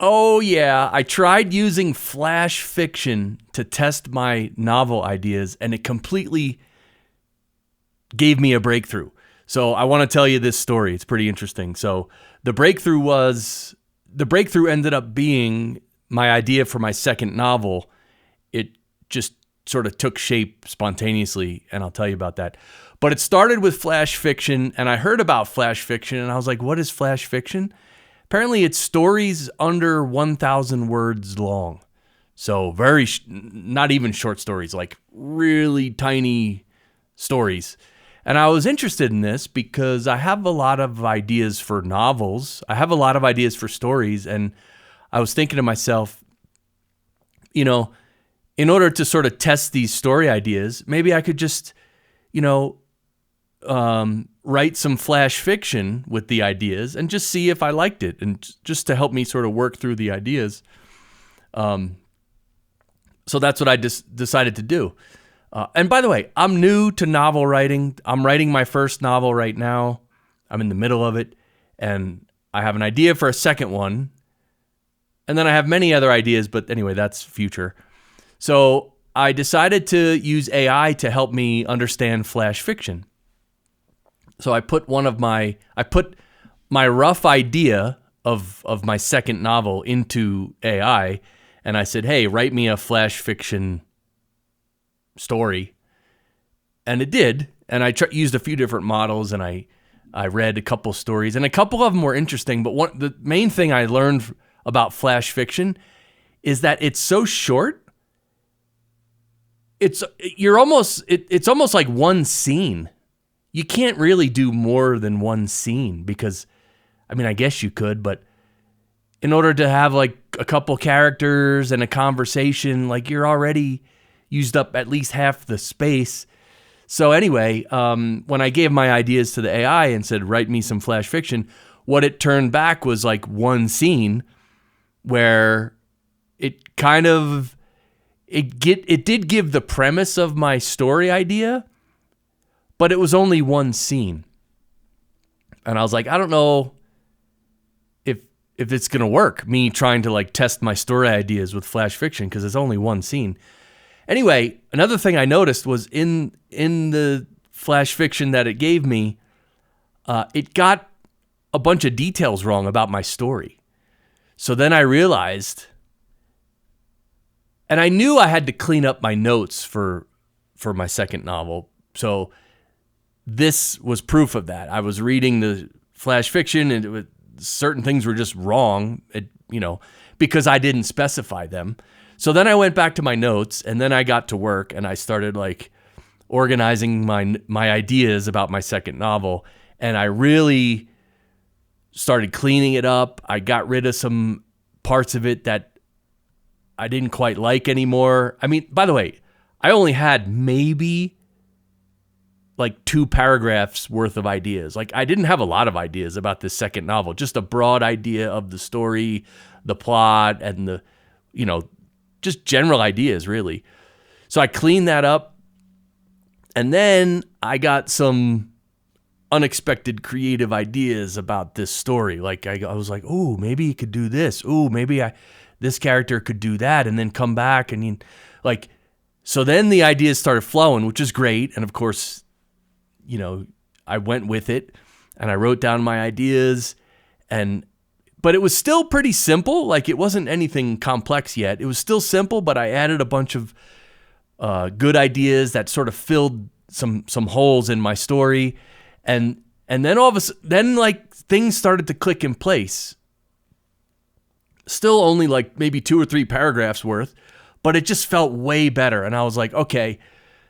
Oh, yeah. I tried using flash fiction to test my novel ideas, and it completely gave me a breakthrough. So I want to tell you this story. It's pretty interesting. So the breakthrough ended up being my idea for my second novel. It just sort of took shape spontaneously, and I'll tell you about that. But it started with flash fiction, and I heard about flash fiction, and I was like, what is flash fiction? Apparently, it's stories under 1,000 words long. So not even short stories, like really tiny stories. And I was interested in this because I have a lot of ideas for novels. I have a lot of ideas for stories. And I was thinking to myself, in order to sort of test these story ideas, maybe I could just, write some flash fiction with the ideas and just see if I liked it, and just to help me sort of work through the ideas. So that's what I decided to do. And by the way, I'm new to novel writing. I'm writing my first novel right now. I'm in the middle of it, and I have an idea for a second one. And then I have many other ideas, but anyway, that's future. So I decided to use AI to help me understand flash fiction. So I put my rough idea of my second novel into AI, and I said, hey, write me a flash fiction story. And it did. And I used a few different models, and I read a couple stories, and a couple of them were interesting. But the main thing I learned about flash fiction is that it's so short. It's almost like one scene. You can't really do more than one scene because, I guess you could, but in order to have like a couple characters and a conversation, like you're already used up at least half the space. So anyway, when I gave my ideas to the AI and said, write me some flash fiction, what it turned back was like one scene where it did give the premise of my story idea, but it was only one scene. And I was like, I don't know if it's going to work, me trying to like test my story ideas with flash fiction, because it's only one scene. Anyway, another thing I noticed was in the flash fiction that it gave me, it got a bunch of details wrong about my story. So then I realized, and I knew I had to clean up my notes for my second novel. So this was proof of that. I was reading the flash fiction, and certain things were just wrong, because I didn't specify them. So then I went back to my notes, and then I got to work, and I started like organizing my ideas about my second novel, and I really started cleaning it up. I got rid of some parts of it that I didn't quite like anymore. By the way, I only had maybe like 2 paragraphs worth of ideas. Like I didn't have a lot of ideas about this second novel, just a broad idea of the story, the plot, and just general ideas really. So I cleaned that up, and then I got some unexpected creative ideas about this story. Like I was like, oh, maybe you could do this. Oh, maybe this character could do that, and then come back, and so then the ideas started flowing, which is great. And of course, I went with it, and I wrote down my ideas, but it was still pretty simple. Like it wasn't anything complex yet. It was still simple, but I added a bunch of good ideas that sort of filled some holes in my story. And then all of a sudden, like things started to click in place. Still only like maybe 2 or 3 paragraphs worth, but it just felt way better. And I was like, okay,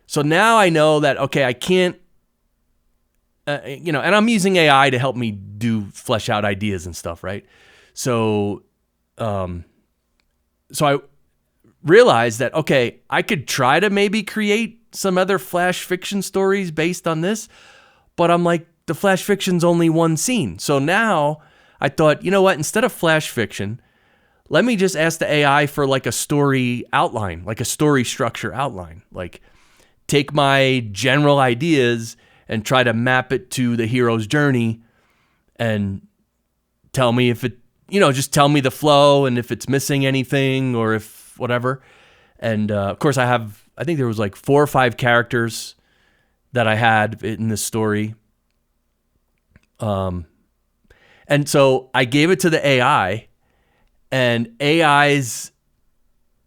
so now I know that, okay, I can't, and I'm using AI to help me flesh out ideas and stuff, right? So I realized that, okay, I could try to maybe create some other flash fiction stories based on this, but I'm like, the flash fiction's only one scene. So now I thought, you know what, instead of flash fiction, let me just ask the AI for like a story outline, like a story structure outline. Like take my general ideas and try to map it to the hero's journey and tell me if it just tell me the flow and if it's missing anything or if whatever. And of course, I think there was like 4 or 5 characters that I had in this story. And so I gave it to the AI, and AI's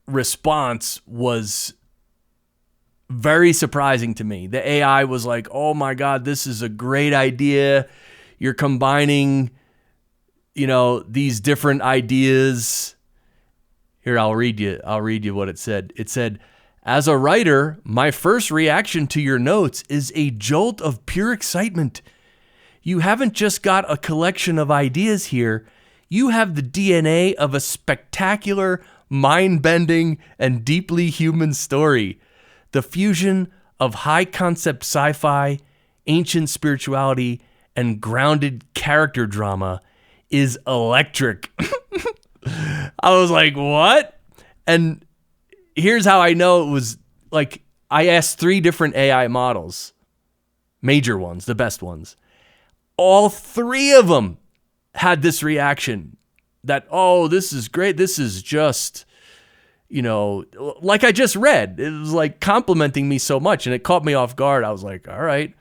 response was very surprising to me. The AI was like, "Oh my God, this is a great idea. You're combining, these different ideas." Here, I'll read you what it said. It said, "As a writer, my first reaction to your notes is a jolt of pure excitement. You haven't just got a collection of ideas here. You have the DNA of a spectacular, mind-bending, and deeply human story. The fusion of high-concept sci-fi, ancient spirituality, and grounded character drama is electric." I was like, what? And here's how I know it was like, I asked 3 different AI models, major ones, the best ones. All 3 of them had this reaction that, "Oh, this is great. This is just, like I just read." It was like complimenting me so much, and it caught me off guard. I was like, all right.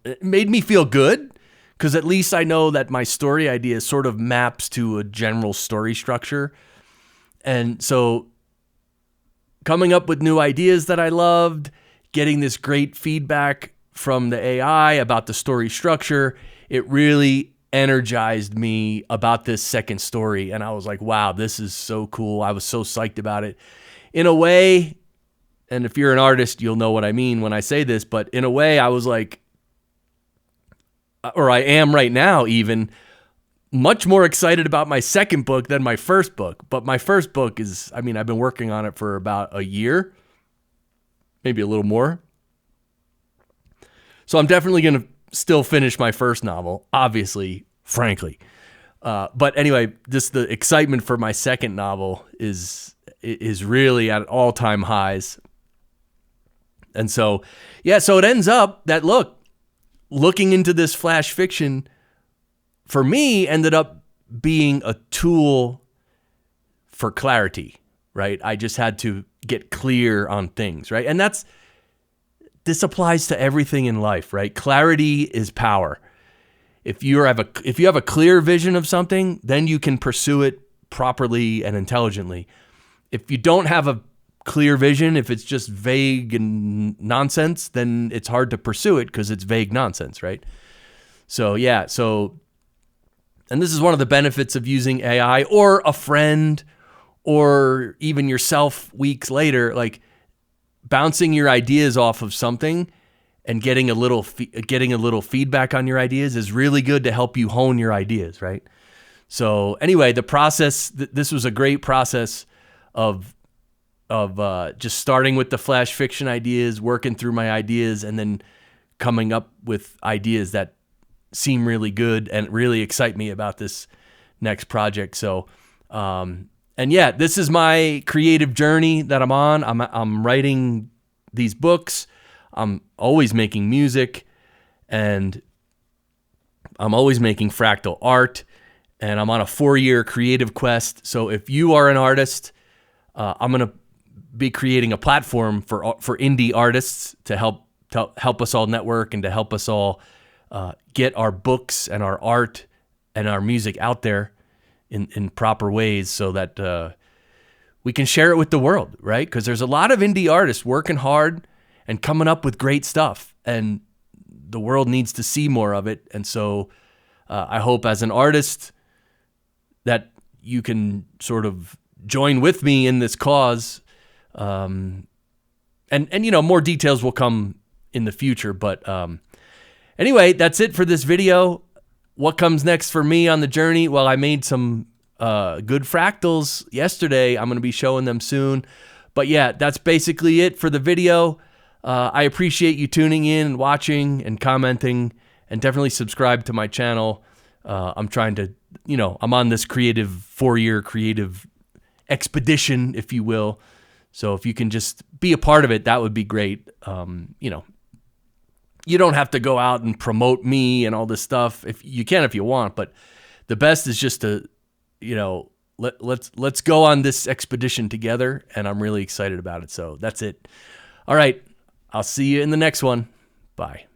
It made me feel good, because at least I know that my story idea sort of maps to a general story structure. And so coming up with new ideas that I loved, getting this great feedback from the AI about the story structure, it really energized me about this second story. And I was like, wow, this is so cool. I was so psyched about it. In a way, and if you're an artist, you'll know what I mean when I say this, but in a way I was like, or I am right now even, much more excited about my second book than my first book. But my first book is, I've been working on it for about a year, maybe a little more. So I'm definitely going to still finish my first novel, obviously, frankly. But anyway, just the excitement for my second novel is really at all-time highs. And so, so it ends up that, looking into this flash fiction, for me, ended up being a tool for clarity, right? I just had to get clear on things, right? And this applies to everything in life, right? Clarity is power. If you have a clear vision of something, then you can pursue it properly and intelligently. If you don't have a clear vision, if it's just vague and nonsense, then it's hard to pursue it because it's vague nonsense, right? So and this is one of the benefits of using AI or a friend or even yourself weeks later, like bouncing your ideas off of something and getting a little feedback on your ideas is really good to help you hone your ideas, right? So anyway, the process, this was a great process of just starting with the flash fiction ideas, working through my ideas, and then coming up with ideas that seem really good and really excite me about this next project. So, this is my creative journey that I'm on. I'm writing these books. I'm always making music, and I'm always making fractal art, and I'm on a 4-year creative quest. So if you are an artist, I'm going to be creating a platform for indie artists to help us all network and to help us all get our books and our art and our music out there in proper ways so that we can share it with the world, right? Because there's a lot of indie artists working hard and coming up with great stuff, and the world needs to see more of it. And so I hope as an artist that you can sort of join with me in this cause. And more details will come in the future. But anyway, that's it for this video. What comes next for me on the journey? Well, I made some good fractals yesterday. I'm going to be showing them soon. But yeah, that's basically it for the video. I appreciate you tuning in and watching and commenting, and definitely subscribe to my channel. I'm trying to, I'm on this 4-year creative expedition, if you will. So if you can just be a part of it, that would be great. You don't have to go out and promote me and all this stuff. If you can, if you want, but the best is just to, let's go on this expedition together, and I'm really excited about it. So that's it. All right. I'll see you in the next one. Bye.